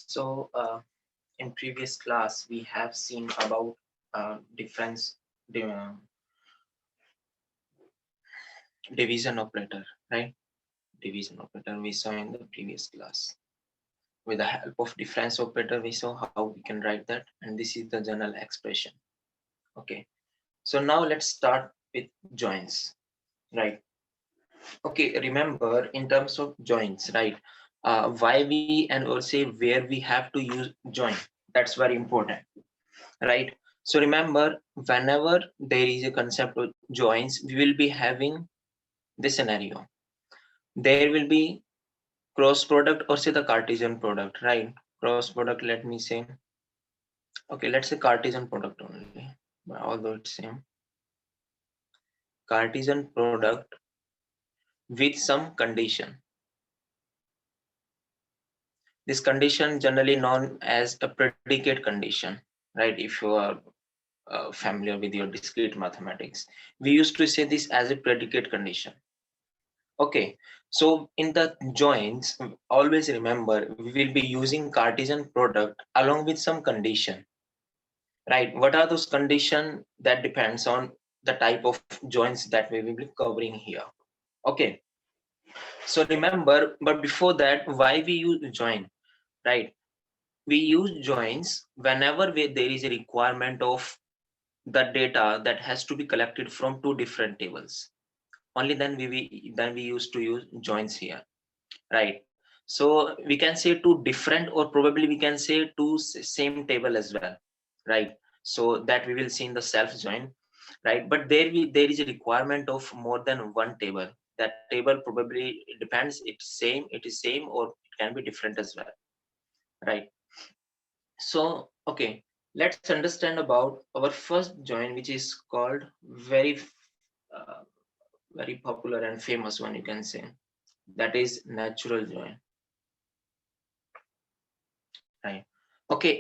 So in previous class we have seen about difference division operator, right? Division operator we saw in the previous class. With the help of difference operator we saw how we can write that, and this is the general expression. Okay, so now let's start with joins, right? Okay, remember in terms of joins, right? Why we and also where we have to use join, that's very important, right? So remember, whenever there is a concept of joins, we will be having this scenario. There will be cross product or say the Cartesian product, right? Cross product, let me say, okay, let's say Cartesian product only, although it's same. Cartesian product with some condition. This condition generally known as a predicate condition, right? If you are familiar with your discrete mathematics, we used to say this as a predicate condition. Okay, so in the joins, always remember we will be using Cartesian product along with some condition, right? What are those conditions? That depends on the type of joins that we will be covering here. Okay, so remember, but before that, why we use join, right? We use joins whenever there is a requirement of the data that has to be collected from two different tables. Only then we used to use joins here, right? So we can say two different, or probably we can say two same table as well, right? So that we will see in the self join, right? But there is a requirement of more than one table. That table probably depends, it is same or it can be different as well, right? So okay, let's understand about our first join, which is called uh, very popular and famous one, you can say, that is natural join, right? Okay,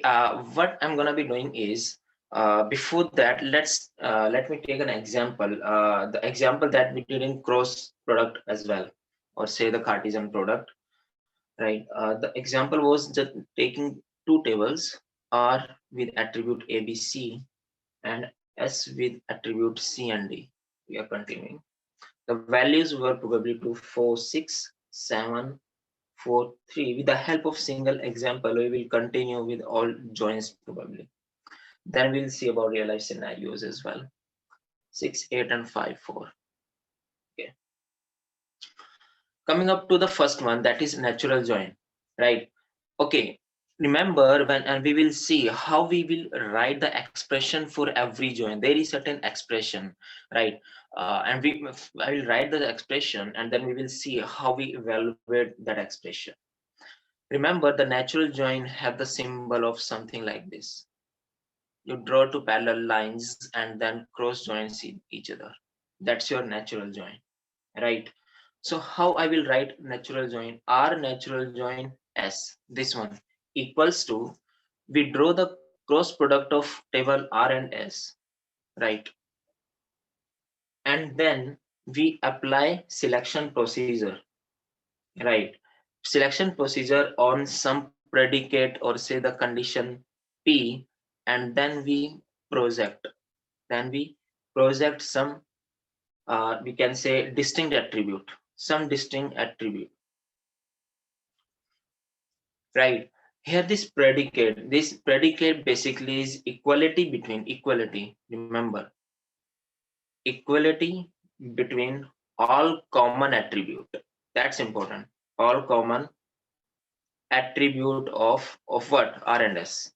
what I'm gonna be doing is, before that, let me take an example, the example that we did in cross product as well, or say the Cartesian product, right? The example was just taking two tables, R with attribute ABC and S with attribute C and D. We are continuing. The values were probably 2, 4, 6, 7, 4, 3. With the help of single example, we will continue with all joins probably. Then we'll see about real life scenarios as well. 6, 8, and 5, 4. Okay. Coming up to the first one, that is natural join, right? Okay. Remember when, and we will see how we will write the expression for every join. There is certain expression, right? I will write the expression, and then we will see how we evaluate that expression. Remember, the natural join have the symbol of something like this. You draw two parallel lines and then cross joins each other. That's your natural join, right? So how I will write natural join? R natural join S, this one, equals to, we draw the cross product of table R and S, right? And then we apply selection procedure, right? Selection procedure on some predicate or say the condition P, and then we project. Then we project some, we can say distinct attribute, some distinct attribute, right? Here this predicate basically is equality between, equality, remember, equality between all common attribute. That's important. All common attribute of what? R and S,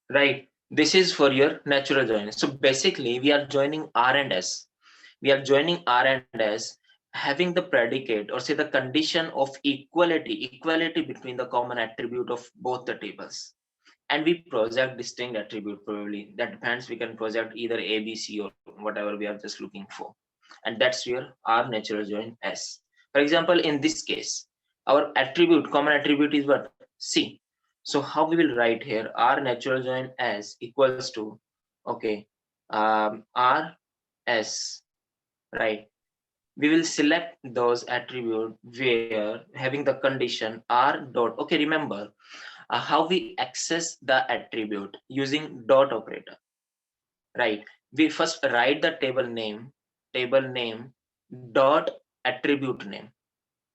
right? This is for your natural join. So basically we are joining R and S. We are joining R and S having the predicate or say the condition of equality between the common attribute of both the tables. And we project distinct attribute probably. That depends, we can project either A, B, C, or whatever we are just looking for. And that's your R natural join S. For example, in this case, our attribute, common attribute is what? C. So how we will write here? R natural join S equals to, okay, R S, right? we will select those attribute where having the condition r dot. Okay, remember how we access the attribute using dot operator, right? We first write the table name dot attribute name.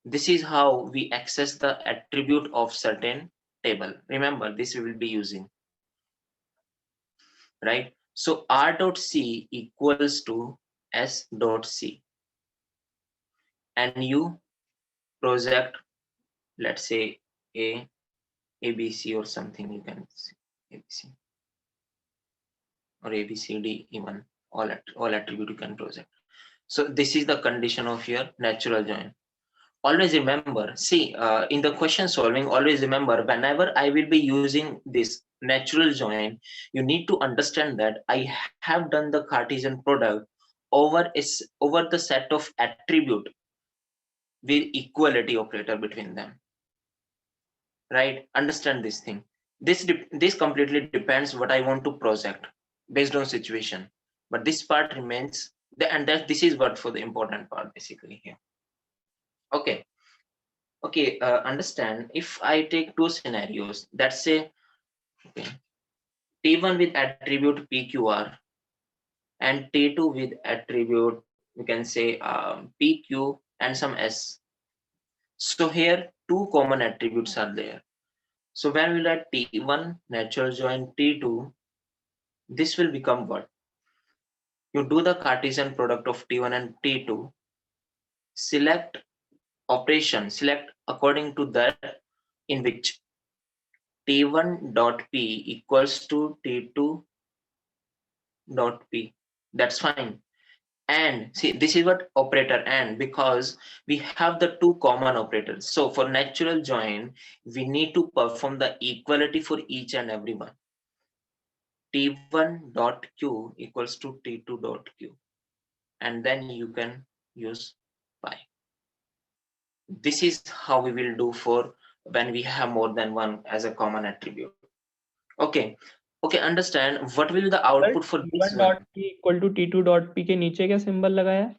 This is how we access the attribute of certain table. Remember, this we will be using, right? So r dot c equals to s dot c, and you project, let's say a abc or something, you can see abc or abcd, even all attribute you can project. So this is the condition of your natural join. Always remember, see, in the question solving, always remember, whenever I will be using this natural join, you need to understand that I have done the Cartesian product over the set of attribute with equality operator between them, right? Understand this thing. This completely depends what I want to project based on situation, but this part remains and that this is what for the important part basically here. Okay. Okay, understand, if I take two scenarios, let's say, okay, T1 with attribute PQR and T2 with attribute, we can say PQ and some S. So here two common attributes are there. So when we write T1 natural join T2, this will become what? You do the Cartesian product of T1 and T2, select operation, select according to that in which T1 dot P equals to T2 dot P. That's fine. And see, this is what operator and, because we have the two common operators. So for natural join, we need to perform the equality for each and every one. T1 dot Q equals to T2 dot Q. And then you can use pi. This is how we will do for when we have more than one as a common attribute. Okay. Okay, understand what will be the output for this T1 one. dot p equal to T2 dot p के नीचे क्या symbol लगाया है?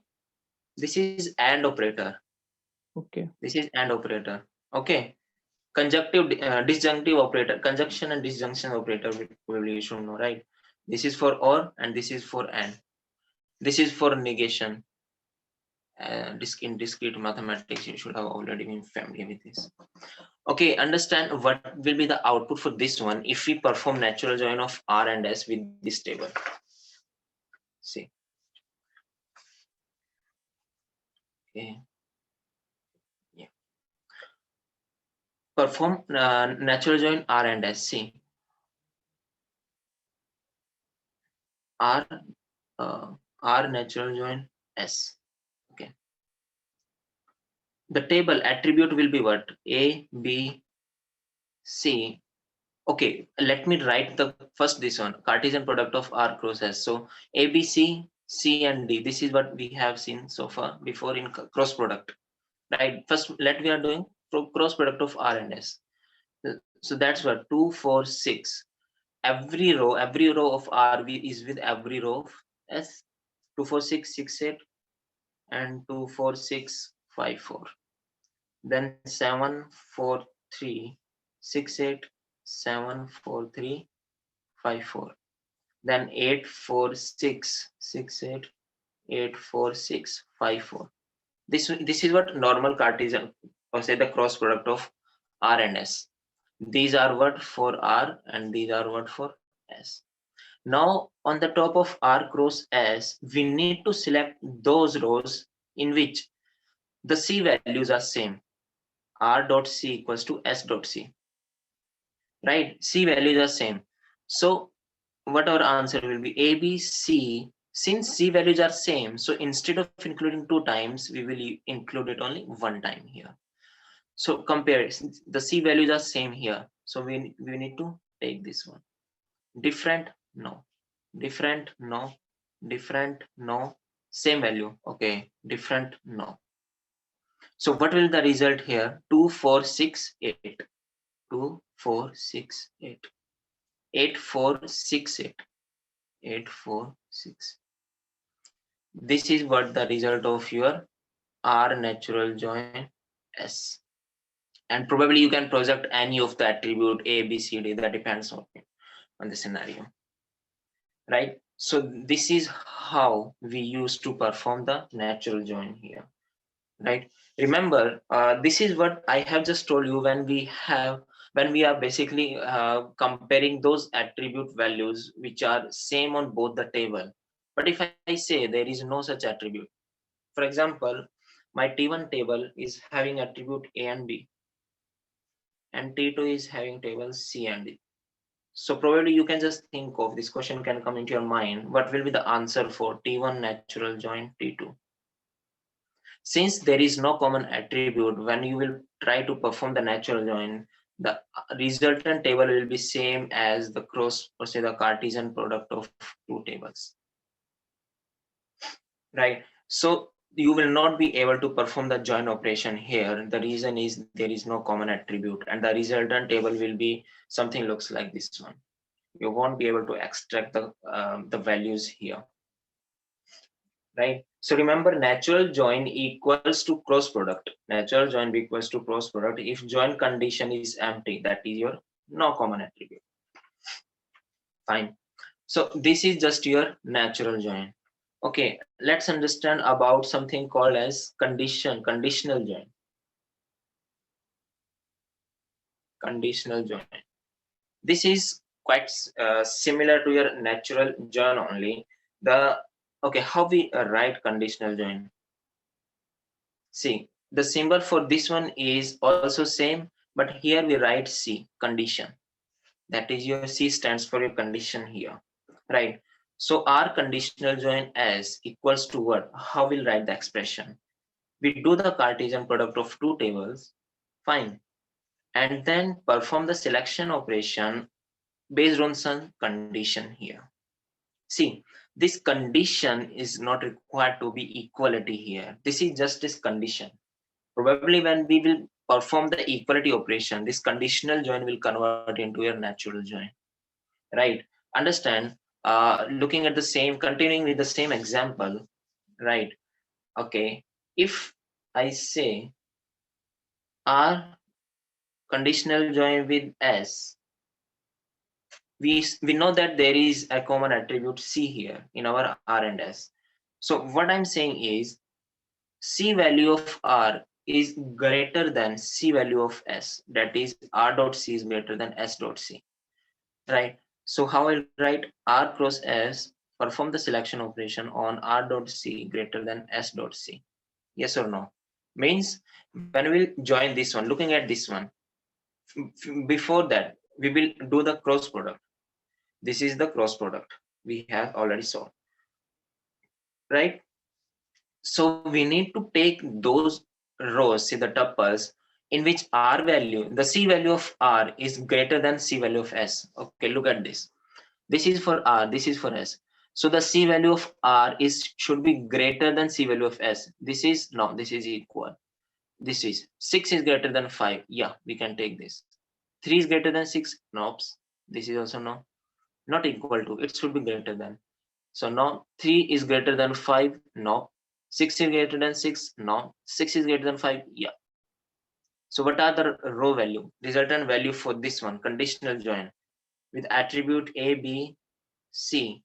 This is AND operator. Okay. This is AND operator. Okay. Conjunctive, disjunctive operator, conjunction and disjunction operator, probably you should know, right? This is for OR and this is for AND. This is for negation. In discrete mathematics, you should have already been familiar with this. Okay, understand what will be the output for this one if we perform natural join of R and S with this table. See. Okay. Yeah. Perform natural join R and S. See. R natural join S. Okay. The table attribute will be what? A, B, C. Okay, let me write the first this one, Cartesian product of R cross S. So A, B, C and D. This is what we have seen so far before in cross product, right? First, we are doing cross product of R and S. So that's what 2, 4, 6. Every row of R is with every row of S. 2, 4, 6, 6, 8, and 2, 4, 6, 5, 4. Then 7, 4, 3, 6, 8, 7, 4, 3, 5, 4. Then 8, 4, 6, 6, 8, 8, 4, 6, 5, 4. This is what normal Cartesian, or say the cross product of R and S. These are what for R and these are what for S. Now on the top of R cross S, we need to select those rows in which the C values are same. R dot C equals to S dot C, right? C values are same. So what our answer will be? A, B, C. Since C values are same, so instead of including 2 times, we will include it only 1 time here. So compare, since the C values are same here, so we need to take this one. Different, no. Different, no. Different, no. Same value, okay. Different, no. So what will the result here? 2, 4, 6, 8. 2, 4, 6, 8. 8, 4, 6, 8. 8, 4, 6. This is what the result of your R natural join S. And probably you can project any of the attribute A, B, C, D, that depends on the scenario, right? So this is how we used to perform the natural join here, right? Remember, this is what I have just told you when we are basically comparing those attribute values which are same on both the table. But if I say there is no such attribute, for example, my T1 table is having attribute A and B, and T2 is having table C and D. So probably you can just think of, this question can come into your mind, what will be the answer for T1 natural join T2? Since there is no common attribute, when you will try to perform the natural join, the resultant table will be same as the cross, or say the Cartesian product of two tables, right? So you will not be able to perform the join operation here. The reason is there is no common attribute, and the resultant table will be something looks like this one. You won't be able to extract the values here, right? So remember, natural join equals to cross product. Natural join equals to cross product if join condition is empty, that is your no common attribute. Fine. So this is just your natural join. Okay, let's understand about something called as conditional join. Conditional join. This is quite similar to your natural join only. Okay, how we write conditional join? See, the symbol for this one is also same, but here we write C, condition. That is your C stands for your condition here, right? So our conditional join S equals to what? How we'll write the expression? We do the Cartesian product of two tables, fine, and then perform the selection operation based on some condition here. See, this condition is not required to be equality here. This is just this condition. Probably when we will perform the equality operation, this conditional join will convert into your natural join, right? Understand, looking at the same, continuing with the same example, right? Okay, if I say R conditional join with S, we know that there is a common attribute C here in our R and S. So what I'm saying is C value of R is greater than C value of S. That is R dot C is greater than S dot C, right? So how I write R cross S, perform the selection operation on R dot C greater than S dot C. Yes or no? Means when we'll join this one, looking at this one, before that, we will do the cross product. This is the cross product we have already saw, right? So we need to take those rows, see the tuples, in which R value, the C value of R is greater than C value of S. Okay, look at this. This is for R, this is for S. So the C value of R should be greater than C value of S. This is no, this is equal. This is 6 is greater than 5. Yeah, we can take this. 3 is greater than 6. Nope. This is also no. Not equal to. It should be greater than. So now 3 is greater than 5. No. 6 is greater than 6. No. 6 is greater than 5. Yeah. So what are the row value? Resultant value for this one, conditional join with attribute A, B, C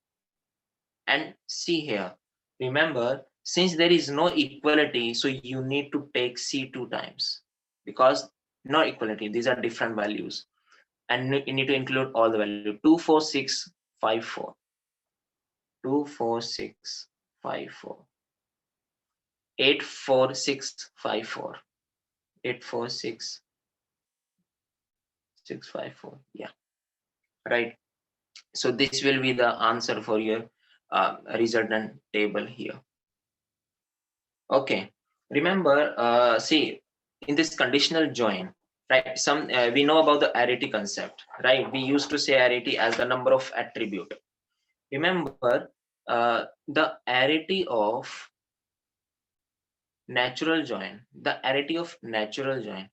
and C here. Remember, since there is no equality, so you need to take C 2 times because no equality, these are different values. And you need to include all the value 2, 4, 6, 5, 4. 2, 4, 6, 5, 4. 8, 4, 6, 5, 4. 8, 4, 6, 6, 5, 4. Yeah, right. So this will be the answer for your resultant table here. Okay, remember, see, in this conditional join, right, we know about the arity concept, right? We used to say arity as the number of attribute. Remember, the arity of natural join, the arity of natural join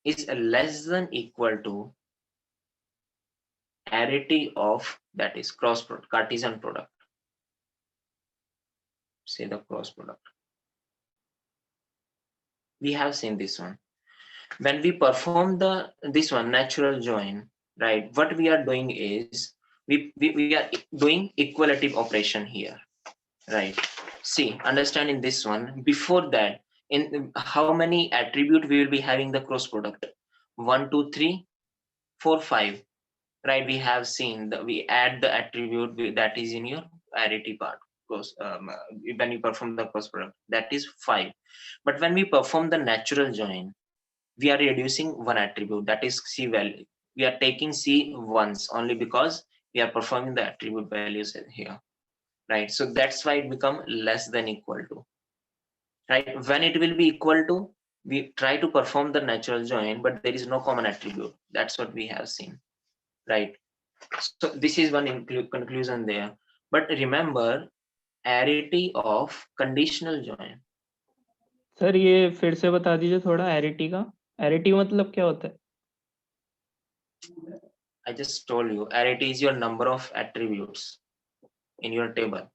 is less than equal to arity of, that is cross product, Cartesian product. Say the cross product. We have seen this one. When we perform this one natural join, right, what we are doing is we are doing equalative operation here, right? See, understand in this one, before that, in how many attribute we will be having the cross product? 1 2 3 4 5, right? We have seen that we add the attribute that is in your arity part, cross when you perform the cross product, that is 5. But when we perform the natural join, we are reducing one attribute, that is c value. We are taking c once only because we are performing the attribute values here, right? So that's why it become less than equal to, right? When it will be equal to, we try to perform the natural join, but there is no common attribute. That's what we have seen, right? So this is one conclusion there. But remember, arity of conditional join. Sir ये फिर से बता दीजिए थोड़ा एरिटी का. एरिटी मतलब क्या होता है? I just told you, arity is your number of attributes in your table.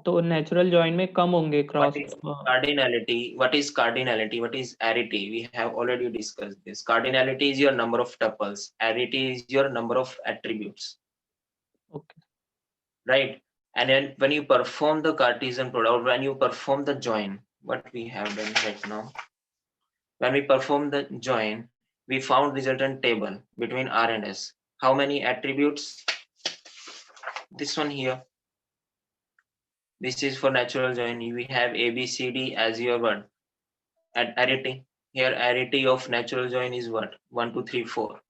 तो नेचुरल जॉइन में कम होंगे What cross. is cardinality? What is cardinality? What is arity? We have already discussed this. Cardinality is your number of tuples. Arity is your number of attributes. Okay. Right? And then when you perform the Cartesian product, or when you perform the join, what we have done right now, when we perform the join, we found resultant table between R and S. How many attributes? This one here. This is for natural join. We have A, B, C, D as your word. At arity. Here arity of natural join is what? 1, 2, 3, 4.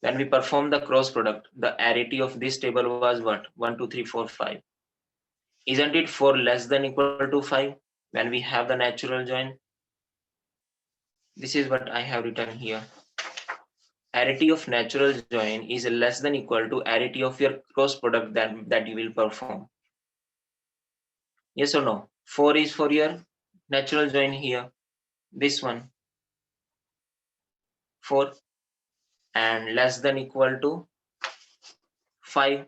When we perform the cross product, the arity of this table was what? 1, 2, 3, 4, 5. Isn't it 4 less than equal to 5 when we have the natural join? This is what I have written here. Arity of natural join is less than equal to arity of your cross product that you will perform. Yes or no? 4 is for your natural join here. This one. 4 and less than equal to 5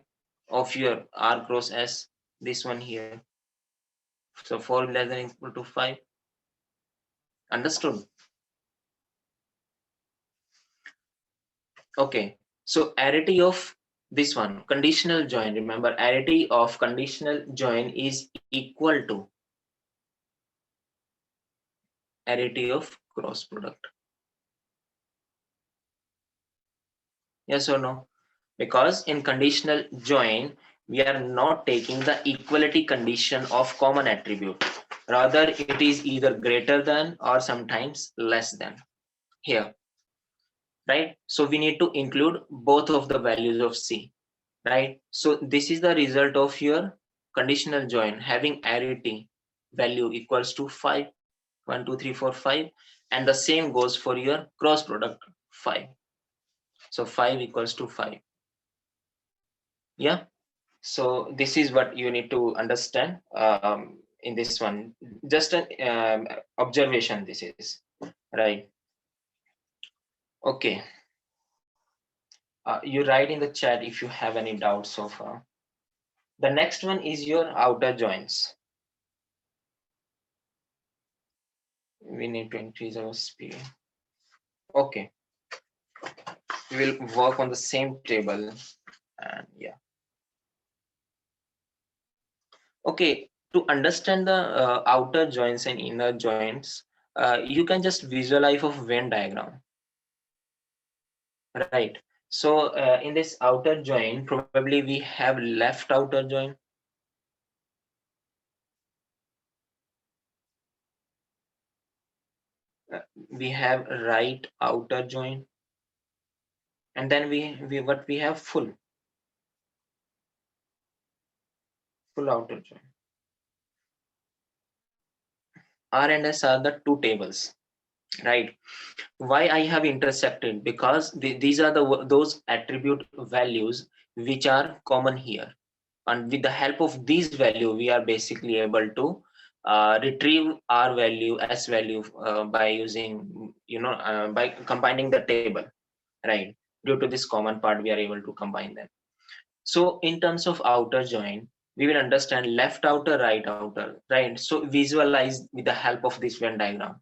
of your R cross S. This one here. So 4 less than equal to 5. Understood? Okay. So arity of this one, conditional join. Remember, arity of conditional join is equal to arity of cross product. Yes or no? Because in conditional join, we are not taking the equality condition of common attribute. Rather, it is either greater than or sometimes less than here, right? So we need to include both of the values of C, right? So this is the result of your conditional join having arity value equals to 5, 1, 2, 3, 4, 5, and the same goes for your cross product 5. So 5 equals to 5. Yeah. So this is what you need to understand in this one. Just an observation. This is right. Okay. You write in the chat if you have any doubts so far. The next one is your outer joins. We need to increase our speed. Okay. We will work on the same table and yeah. Okay. To understand the outer joints and inner joints, you can just visualize a Venn diagram. Right. So in this outer join, probably we have left outer join. We have right outer join. And then we have full outer join. R and S are the two tables, right? Why I have intersected? Because these are those attribute values which are common here. And with the help of these value, we are basically able to retrieve R value, S value by using, by combining the table, right? Due to this common part, we are able to combine them. So in terms of outer join, we will understand left outer, right outer, right? So visualize with the help of this Venn diagram.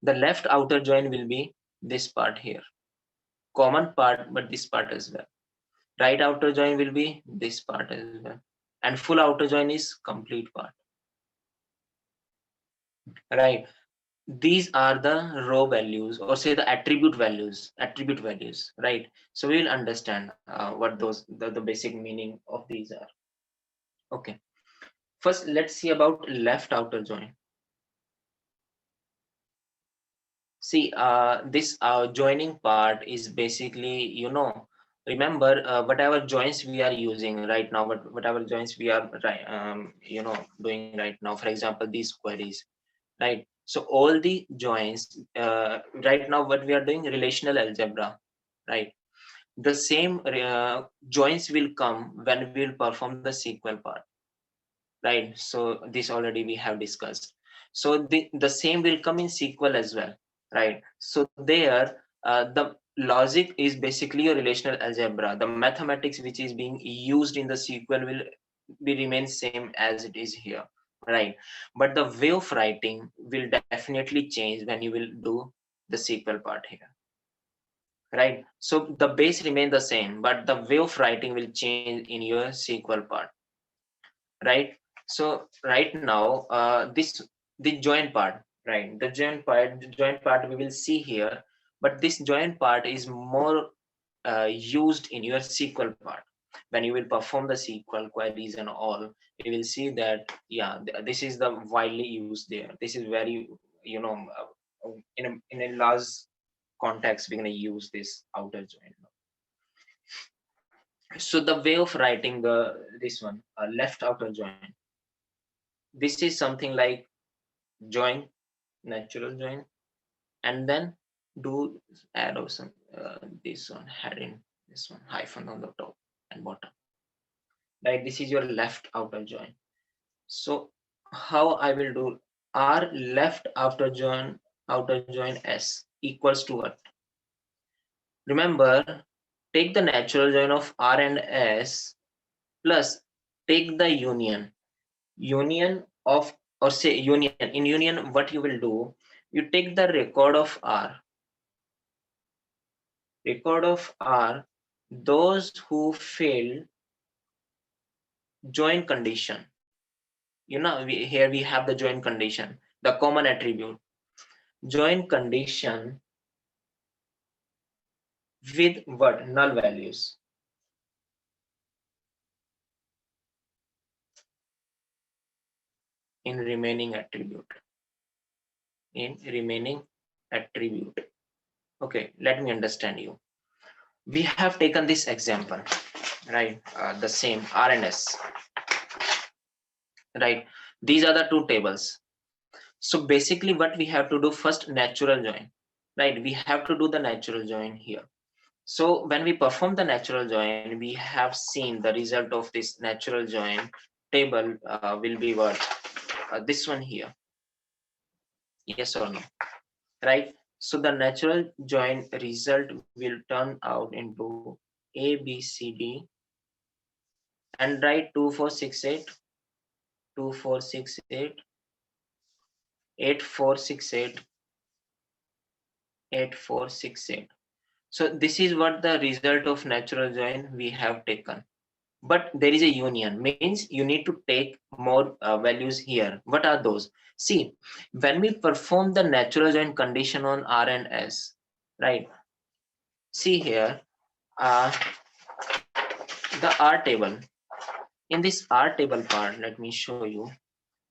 The left outer join will be this part here, common part, but this part as well. Right outer join will be this part as well, and full outer join is complete part, right? These are the row values, or say the attribute values, right? So we will understand what those the basic meaning of these are. Okay, first let's see about left outer join. See, this joining part is basically, remember whatever joints we are using right now, whatever joints we are doing right now. For example, these queries, right? So all the joints right now, what we are doing, relational algebra, right? The same joints will come when we will perform the SQL part, right? So this already we have discussed. So the same will come in SQL as well, right? So there, the logic is basically a relational algebra. The mathematics which is being used in the SQL will be remain same as it is here, right? But the way of writing will definitely change when you will do the SQL part here, right? So the base remain the same, but the way of writing will change in your SQL part, right? So right now, the joint part, right? The joint part we will see here, but this joint part is more used in your SQL part. When you will perform the SQL queries and all, you will see that yeah, this is the widely used there. This is very, in a large context, we're gonna use this outer join. So the way of writing the this one, left outer join, this is something like join, natural join, and then do arrow some this one, heading, this one, hyphen on the top and bottom, right? This is your left outer join. So how I will do, r left outer join s equals to what? Remember, take the natural join of r and s plus take the union of, or say union, in union what you will do, you take the record of r, those who fail join condition. Here we have the join condition, the common attribute, join condition with what? Null values. in remaining attribute in remaining attribute. Okay, let me understand you. We have taken this example, right? The same r and s, right? These are the two tables. So basically what we have to do, first natural join, right? We have to do the natural join here. So when we perform the natural join, we have seen the result of this natural join table will be what? This one here. Yes or no? Right? So the natural join result will turn out into A, B, C, D, and write 2468, 2468, 8468, 8468. So this is what the result of natural join we have taken. But there is a union, means you need to take more values here. What are those? See, when we perform the natural join condition on R and S, right? See here, uh, the R table. In this R table part, let me show you.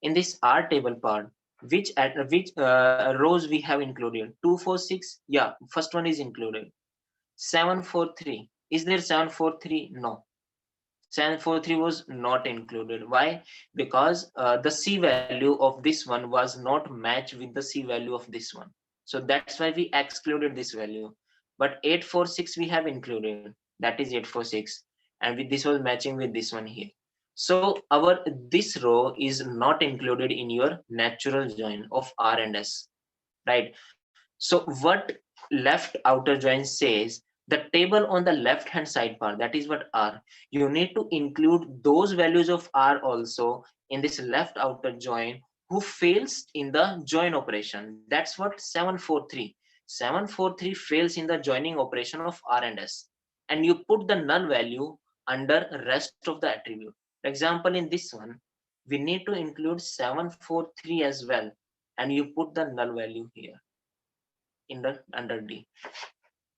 In this R table part, which rows we have included? 246. Yeah, first one is included. 743. Is there 743? No. 743 was not included. Why? Because the C value of this one was not matched with the C value of this one. So that's why we excluded this value. But 846 we have included. That is 846. And this was matching with this one here. So this row is not included in your natural join of R and S, right? So what left outer join says, the table on the left hand side part, that is what R, you need to include those values of R also in this left outer join who fails in the join operation. That's what 743. 743 fails in the joining operation of R and S, and you put the null value under rest of the attribute. For example, in this one, we need to include 743 as well, and you put the null value here in the under D.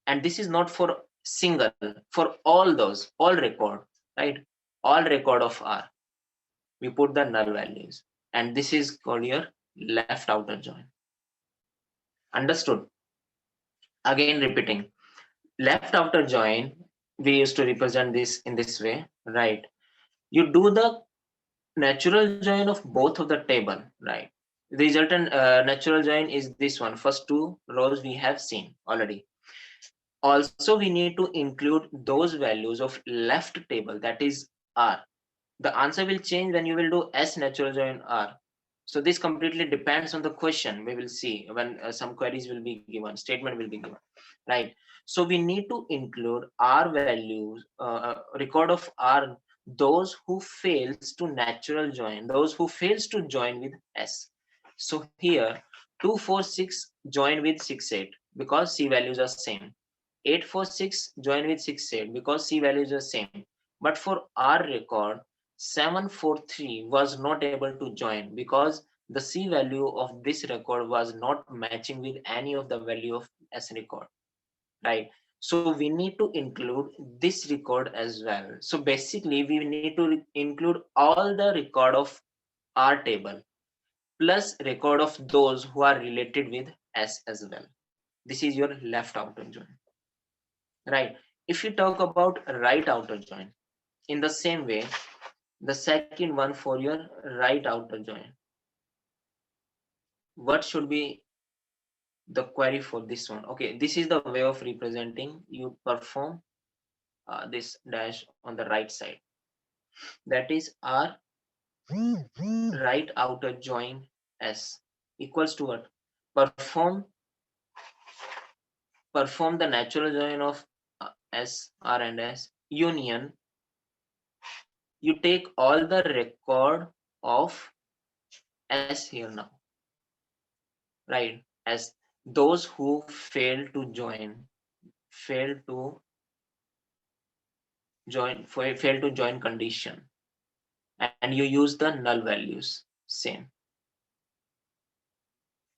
And this is not for single, for all those, all record, right? All record of R, we put the null values, and this is called your left outer join. Understood? Again repeating, left outer join, we used to represent this in this way, right? You do the natural join of both of the table, right? The resultant natural join is this one. First two rows we have seen already. Also, we need to include those values of left table, that is R. The answer will change when you will do S natural join R. So this completely depends on the question. We will see when some queries will be given, statement will be given, right? So we need to include R values, record of R, those who fails to natural join, those who fails to join with S. So here 246 join with 68 because C values are same. 846 join with 68 because C values are same. But for R record, 743 was not able to join because the C value of this record was not matching with any of the value of S record, right? So we need to include this record as well. So basically we need to include all the record of R table plus record of those who are related with S as well. This is your left outer join, right? If you talk about right outer join, in the same way, the second one for your right outer join, what should be the query for this one? Okay, this is the way of representing. You perform this dash on the right side, that is R right outer join S equals to what? Perform the natural join of S, R and S union. You take all the record of S here now, right? As those who fail to join condition, and you use the null values same,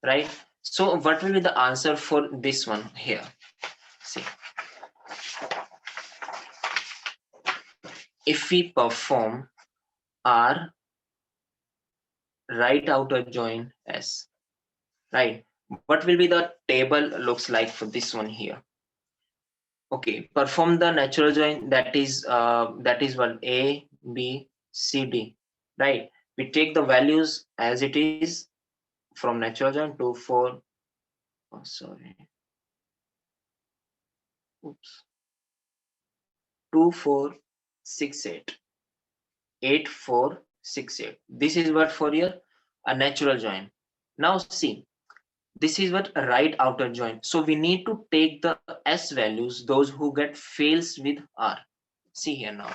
right? So what will be the answer for this one here? See, if we perform R right outer join S, right, what will be the table looks like for this one here? Okay, perform the natural join, that is what, A, B, C, D, right? We take the values as it is from natural join to 4, oh sorry, oops, 2 4 6 8 8 4 6 8. This is what for your a natural join. Now see, this is what a right outer join. So we need to take the S values, those who get fails with R. See here now,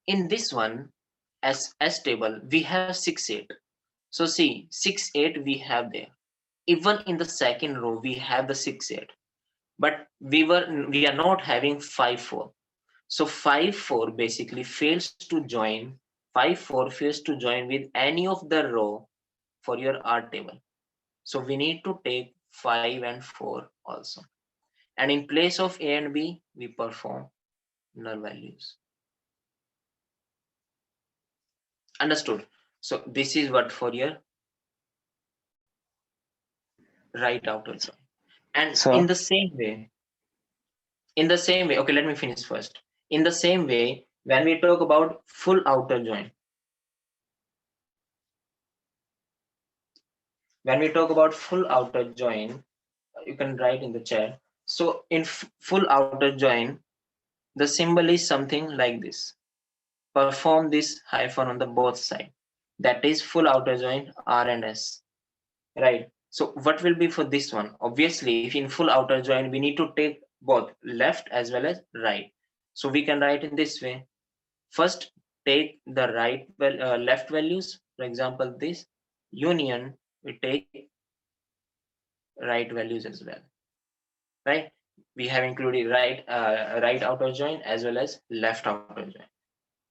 in this one, as S table we have 6 8. So see, 6 8 we have there. Even in the second row we have the 6 8, but we are not having 5 4. So 5 4 basically fails to join. 5 4 fails to join with any of the row for your R table. So we need to take 5 and 4 also. And in place of A and B, we perform null values. Understood? So this is what for your right outer join. And So in the same way, okay, let me finish first. In the same way, when we talk about full outer join, you can write in the chat. So in full outer join, the symbol is something like this. Perform this hyphen on the both side. That is full outer join R and S, right? So what will be for this one? Obviously, if in full outer join, we need to take both left as well as right. So we can write in this way. First, take the left values, for example, this, union, we take right values as well, right? We have included right outer join as well as left outer join.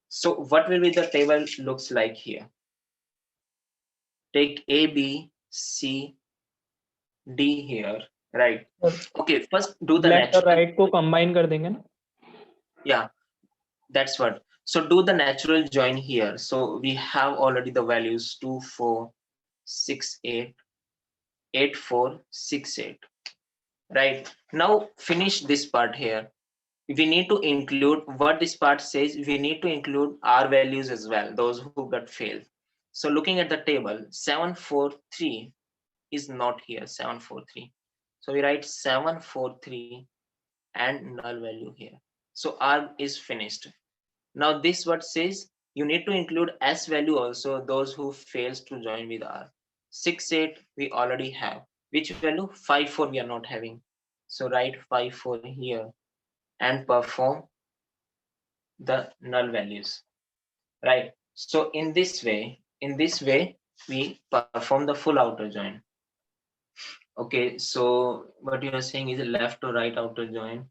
So what will be the table looks like here? Take A, B, C, D here, right? Okay, first do the left और natural. Right को combine कर देंगे ना. Yeah, that's what. So do the natural join here. So we have already the values 2, 4, 6, 8, 8, 4, 6, 8. Right now, finish this part here. We need to include what this part says. We need to include our values as well, those who got failed. So looking at the table, 743 is not here, 743. So we write 743 and null value here. So R is finished. Now this what says you need to include S value also, those who fails to join with R. 6, 8 we already have. Which value? 5, 4 we are not having. So write 5, 4 here and perform the null values, right? So in this way, we perform the full outer join. Okay, so what you are saying is left to right outer join.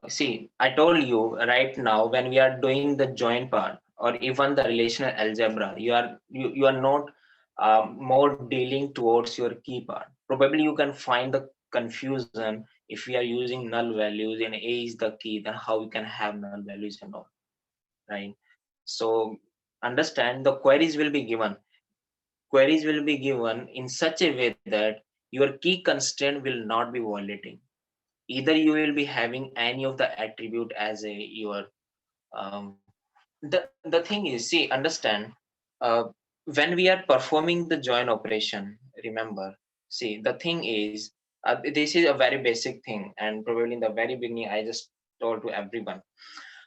See, I told you right now, when we are doing the join part or even the relational algebra, you are not more dealing towards your key part. Probably you can find the confusion if we are using null values and A is the key, then how we can have null values and all, right? So understand the queries will be given. Queries will be given in such a way that your key constraint will not be violating. Either you will be having any of the attribute as a your the thing is, see, understand, uh, when we are performing the join operation, remember, see, the thing is, this is a very basic thing, and probably in the very beginning I just told to everyone,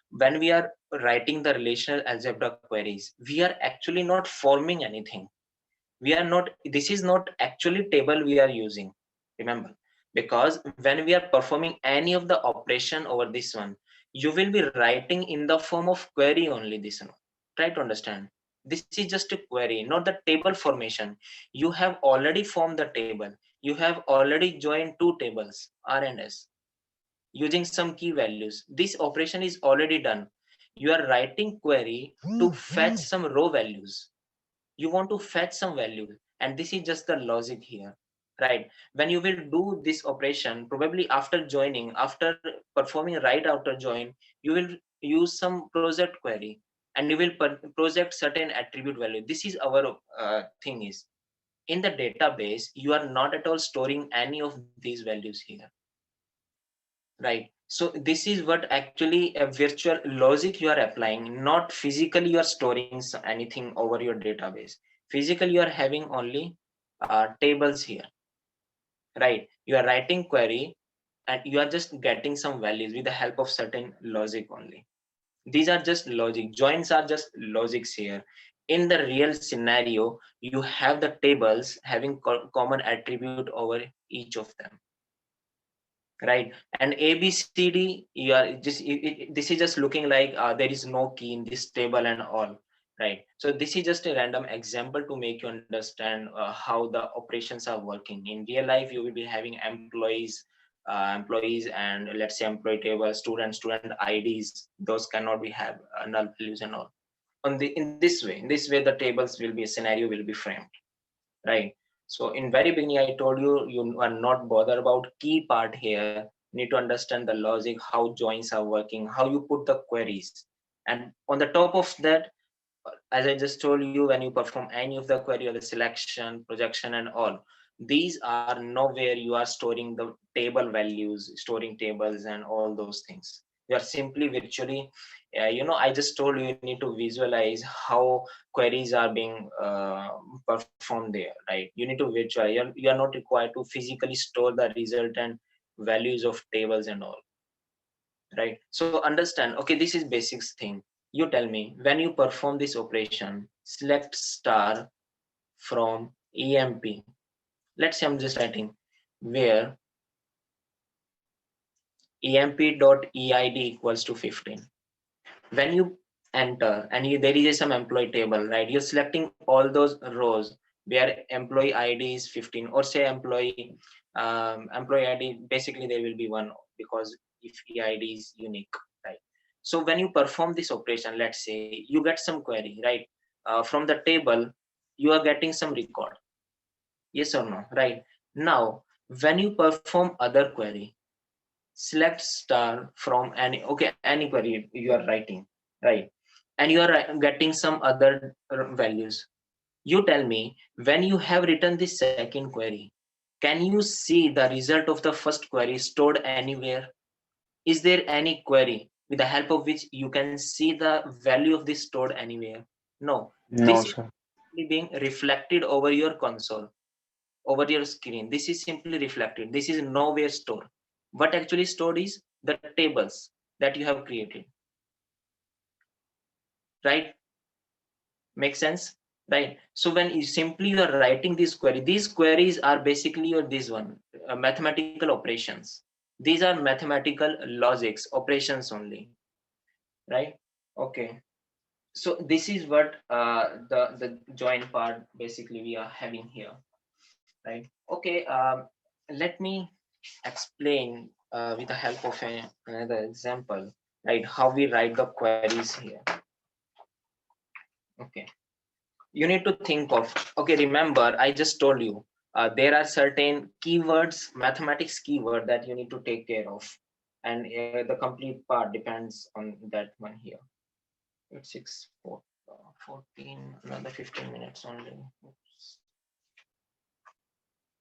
when we are writing the relational algebra queries, we are actually not forming anything. We are not, this is not actually table we are using, remember, because when we are performing any of the operation over this one, you will be writing in the form of query only. This one, try to understand, this is just a query, not the table formation. You have already formed the table, you have already joined two tables, R and S, using some key values. This operation is already done. You are writing query to fetch some row values. You want to fetch some value, and this is just the logic here, right? When you will do this operation, probably after joining, after performing right outer join, you will use some project query, and you will project certain attribute value. This is our thing is, in the database you are not at all storing any of these values here, right? So this is what actually a virtual logic you are applying, not physically you are storing anything over your database. Physically you are having only tables here, right? You are writing query and you are just getting some values with the help of certain logic only. These are just logic, joins are just logics here. In the real scenario, you have the tables having common attribute over each of them, right? And ABCD, you are just this is just looking like there is no key in this table and all, right? So this is just a random example to make you understand how the operations are working. In real life you will be having employees and let's say employee table, student IDs, those cannot be have null values and all. On the in this way the tables will be, a scenario will be framed, right? So in very beginning I told you, you are not bothered about key part here. You need to understand the logic, how joins are working, how you put the queries. And on the top of that, as I just told you, when you perform any of the query or the selection, projection and all, these are nowhere you are storing the table values, storing tables and all those things. You are simply virtually, I just told you, you need to visualize how queries are being performed there, right? You need to visualize, you are not required to physically store the resultant values of tables and all, right? So understand, okay, this is basics thing. You tell me, when you perform this operation, select star from emp. Let's say I'm just writing where emp.eid equals to 15. When you enter, and there is some employee table, right? You're selecting all those rows where employee ID is 15, or say employee ID, basically there will be one, because if EID is unique, right? So when you perform this operation, let's say you get some query, right? From the table, you are getting some record, yes or no, right? Now, when you perform other query, select star from any query you are writing, right? And you are getting some other values. You tell me, when you have written the second query, can you see the result of the first query stored anywhere? Is there any query with the help of which you can see the value of this stored anywhere? No. No, This is sir. being reflected over your console, over your screen. This is simply reflected. This is nowhere stored. What actually stored is the tables that you have created, right? Make sense, right? So when you are writing this query, these queries are basically your this one, mathematical operations. These are mathematical logics operations only, right? Okay. So this is what the join part basically we are having here, right? Okay. Let me explain with the help of another example, right? How we write the queries here. Okay. You need to think of, okay, remember I just told you there are certain keywords, mathematics keyword, that you need to take care of, and the complete part depends on that one here. It's 14, another 15 minutes only. Oops.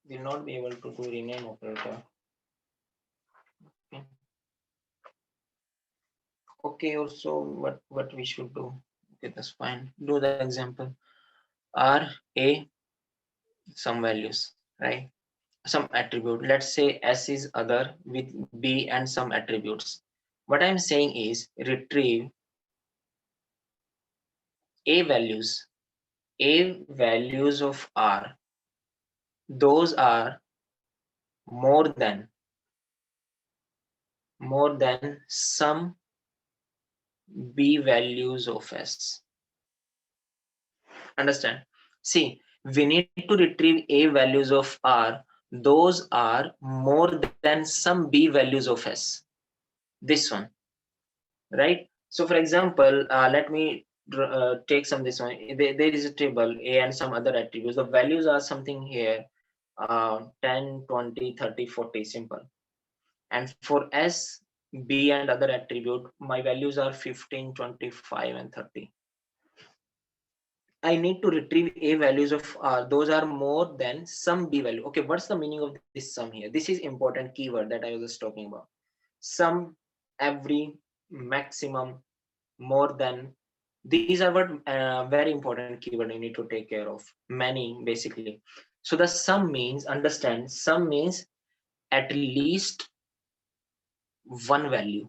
Will not be able to do rename operator. Okay. Okay, also what we should do, okay, that's fine, do the example. R A, some values, right? Some attribute, let's say S is other with B and some attributes. What I'm saying is retrieve a values of R, those are more than some B values of S. Understand? See, we need to retrieve a values of R, those are more than some B values of S. This one, right? So for example, let me take some this one. There is a table A and some other attributes. The values are something here, 10, 20, 30, 40, simple. And for S, B and other attribute, my values are 15, 25, and 30. I need to retrieve A values of R. Those are more than some B value. Okay, what's the meaning of this sum here? This is important keyword that I was just talking about. Sum, every, maximum, more than. These are what very important keyword you need to take care of. Many, basically. So the sum means, understand, sum means at least one value,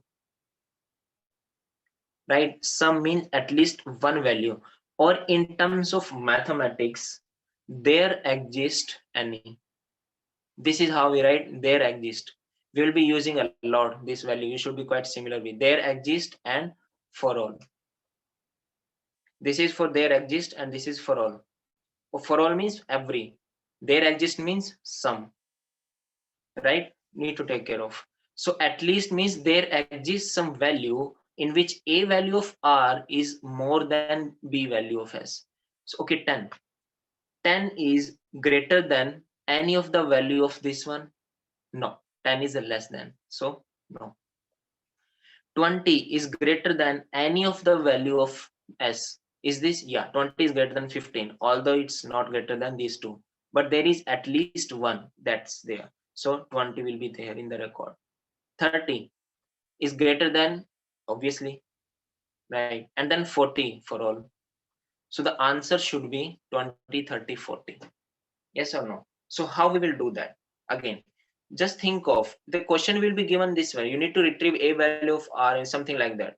right? Sum means at least one value, or in terms of mathematics, there exists any. This is how we write there exist. We will be using a lot this value. You should be quite similar with there exist and for all. This is for there exist and this is for all. For all means every. There exist means some, right? Need to take care of. So at least means there exists some value in which a value of R is more than B value of S. So okay, 10. 10 is greater than any of the value of this one? No. 10 is less than. So no. 20 is greater than any of the value of S. Is this? Yeah, 20 is greater than 15, although it's not greater than these two. But there is at least one that's there. So 20 will be there in the record. 30 is greater than, obviously, right? And then 40 for all. So the answer should be 20, 30, 40. Yes or no? So how we will do that? Again, just think of the question will be given this way. You need to retrieve a value of R and something like that,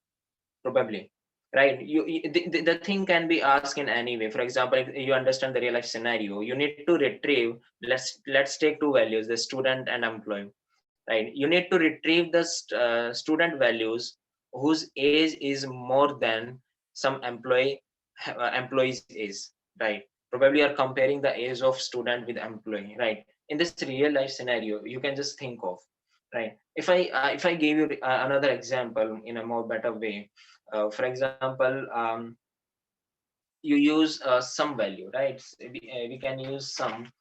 probably, right? The thing can be asked in any way. For example, if you understand the real life scenario, you need to retrieve, let's take two values, the student and employee, right? You need to retrieve the student values whose age is more than some employees is, right? Probably you are comparing the age of student with employee, right? In this real life scenario, you can just think of, right? If I give you another example in a more better way, for example, you use some value, right? We can use some,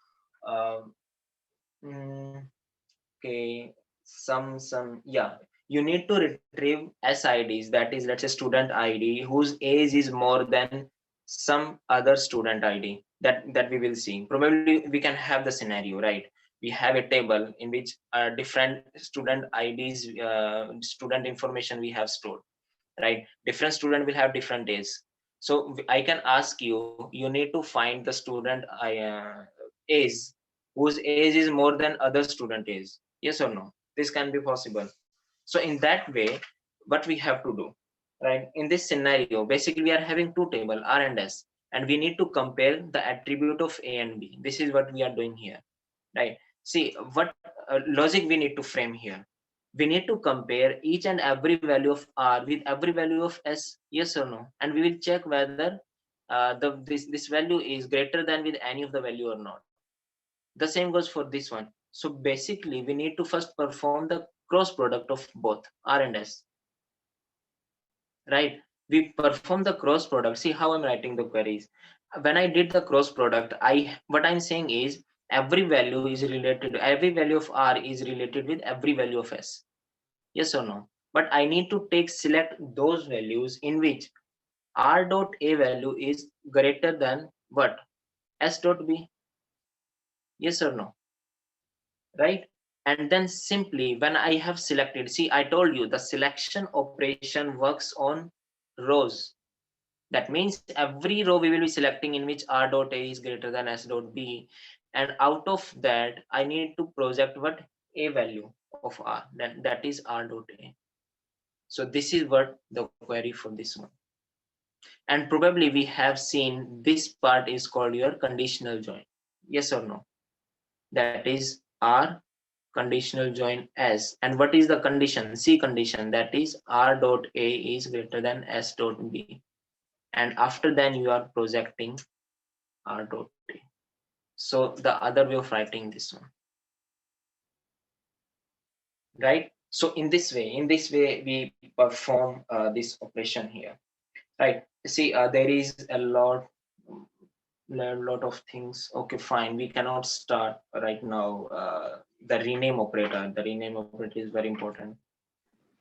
um, mm, okay, yeah. You need to retrieve SIDs, that is, let's say student ID whose age is more than some other student ID that we will see. Probably we can have the scenario, right? We have a table in which different student IDs, student information we have stored, right? Different student will have different ages. So I can ask you, you need to find the student age whose age is more than other student age. Yes or no? This can be possible. So in that way, what we have to do, right? In this scenario, basically we are having two table, R and S, and we need to compare the attribute of A and B. This is what we are doing here, right? See what logic we need to frame here. We need to compare each and every value of R with every value of S, yes or no? And we will check whether this value is greater than with any of the value or not. The same goes for this one. So basically we need to first perform the cross product of both R and S, right? We perform the cross product. See how I'm writing the queries. When I did the cross product, what I'm saying is every value is related, every value of R is related with every value of S, yes or no? But I need to select those values in which R dot A value is greater than what? S dot B, yes or no? Right? And then simply when I have selected, see, I told you the selection operation works on rows. That means every row we will be selecting in which R dot A is greater than S dot B. And out of that, I need to project what? A value of R, that is R dot A. So this is what the query for this one. And probably we have seen this part is called your conditional join. Yes or no? That is R conditional join S. And what is the condition? C condition, that is R dot A is greater than S dot B. And after then you are projecting R dot A. So the other way of writing this one, right? So in this way we perform this operation here, right? See, there is a lot of things. Okay, fine, we cannot start right now. The rename operator is very important.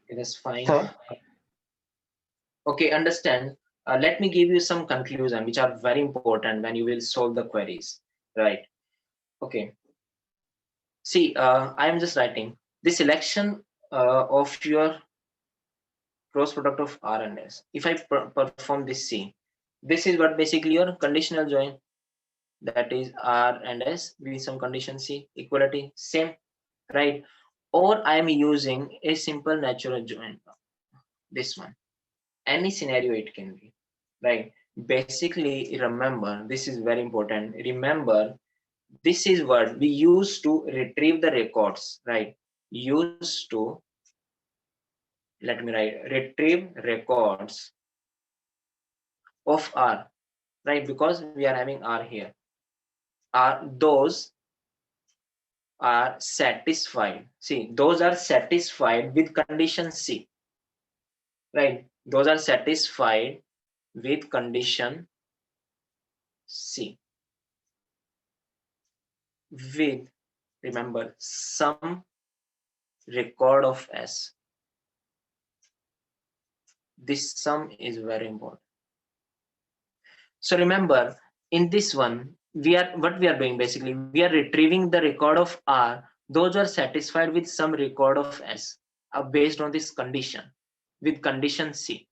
It is fine. Sir, Okay, understand. Let me give you some conclusion which are very important when you will solve the queries, right? Okay, see, I am just writing the selection of your cross product of R and S. If I perform this C, this is what basically your conditional join, that is R and S with some condition C, equality, same, right? Or I am using a simple natural join, this one. Any scenario it can be, right? Basically, remember, this is very important. Remember, this is what we use to retrieve the records, right? Used to, let me write, retrieve records of R, right? Because we are having R here. Those are satisfied. See, those are satisfied with condition C, right? Those are satisfied with condition C with, remember, some record of S. This sum is very important. So remember, in this one, what we are doing basically, we are retrieving the record of R. Those are satisfied with some record of S based on this condition with condition C.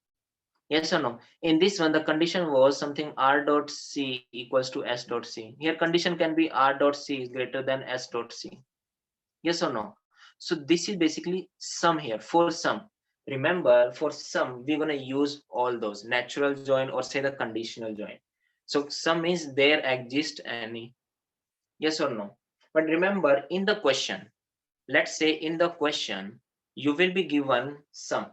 Yes or no? In this one, the condition was something R dot C equals to S dot C. Here condition can be R dot C is greater than S dot C. Yes or no? So this is basically sum here for sum. Remember, for sum, we're going to use all those natural join or say the conditional join. So sum is there exists any. Yes or no? But remember, in the question, let's say in the question, you will be given sum.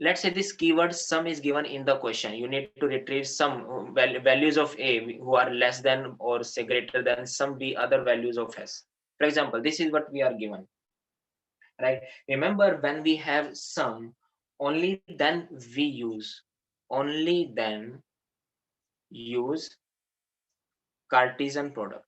let's say this keyword sum is given in the question. You need to retrieve some values of a who are less than or say greater than some b other values of s. For example, this is what we are given, right? Remember, when we have sum, only then we use only then use Cartesian product.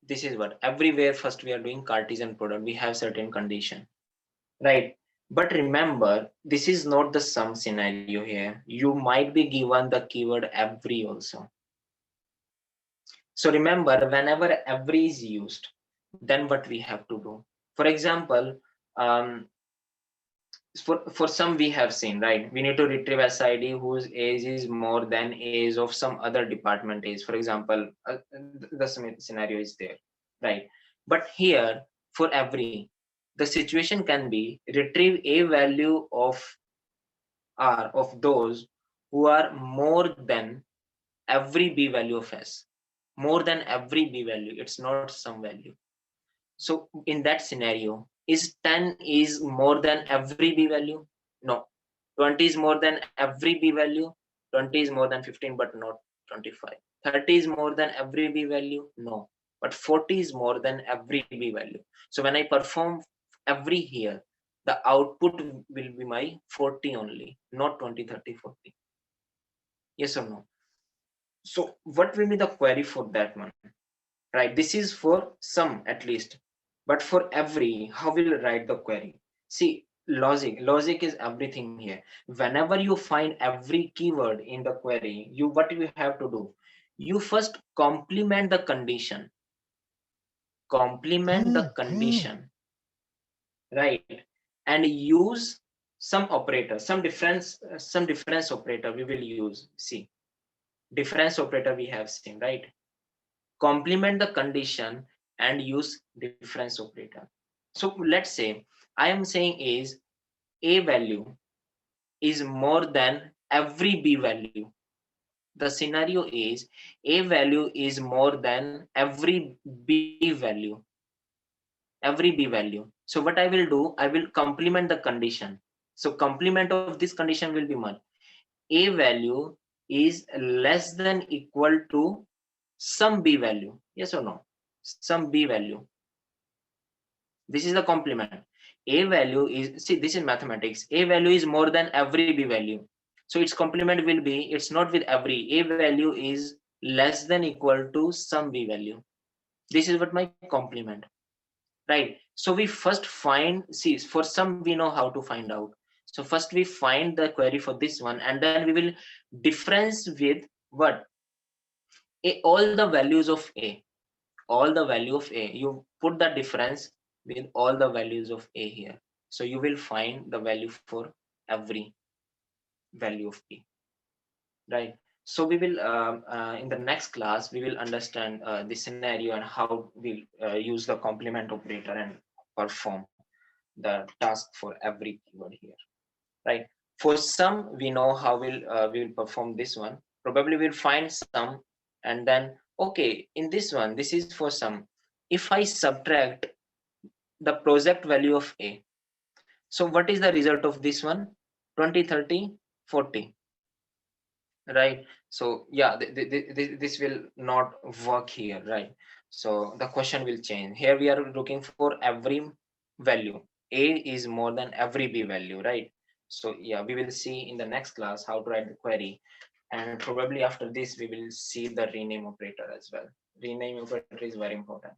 This is what everywhere first we are doing Cartesian product. We have certain condition, right? But remember, this is not the sum scenario here. You might be given the keyword every also. So remember, whenever every is used, then what we have to do. For example, um, for some we have seen, right? We need to retrieve SID whose age is more than age of some other department age. For example, the scenario is there, right? But here, for every, the situation can be retrieve a value of R of those who are more than every b value of S. More than every b value, it's not some value. So in that scenario, is 10 is more than every b value? No. 20 is more than every b value? 20 is more than 15 but not 25. 30 is more than every b value? No. But 40 is more than every b value. So when I perform every here, the output will be my 40 only, not 20, 30, 40. Yes or no? So what will be the query for that one? Right, this is for some at least, but for every, how will you write the query? See, logic is everything here. Whenever you find every keyword in the query, what you have to do, you first complement the condition, right? And use some operator, some difference operator we will use. See, difference operator we have seen, right? Complement the condition and use difference operator. So let's say I am saying is a value is more than every b value. The scenario is a value is more than every b value, So what I will do, I will complement the condition. So complement of this condition will be what? A value is less than equal to some b value. Yes or no? Some b value. This is the complement. A value is, see, this is mathematics. A value is more than every b value. So its complement will be, it's not with every. A value is less than equal to some b value. This is what my complement, right? So we first find, see, for some we know how to find out. So first we find the query for this one, and then we will difference with what? All the values of A. All the value of A. You put the difference with all the values of A here. So you will find the value for every value of P, right? So we will, in the next class, we will understand the scenario and how we'll use the complement operator and perform the task for every keyword here, right? For some, we know how we will perform this one. Probably we'll find some, and then, okay, in this one, this is for some. If I subtract the project value of A, so what is the result of this one? 20, 30, 40, right? So yeah, this will not work here, right? So the question will change. Here we are looking for every value. A is more than every B value, right? So yeah, we will see in the next class how to write the query, and probably after this we will see the rename operator as well. Rename operator is very important.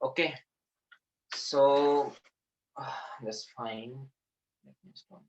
Okay, so that's fine. Let me stop.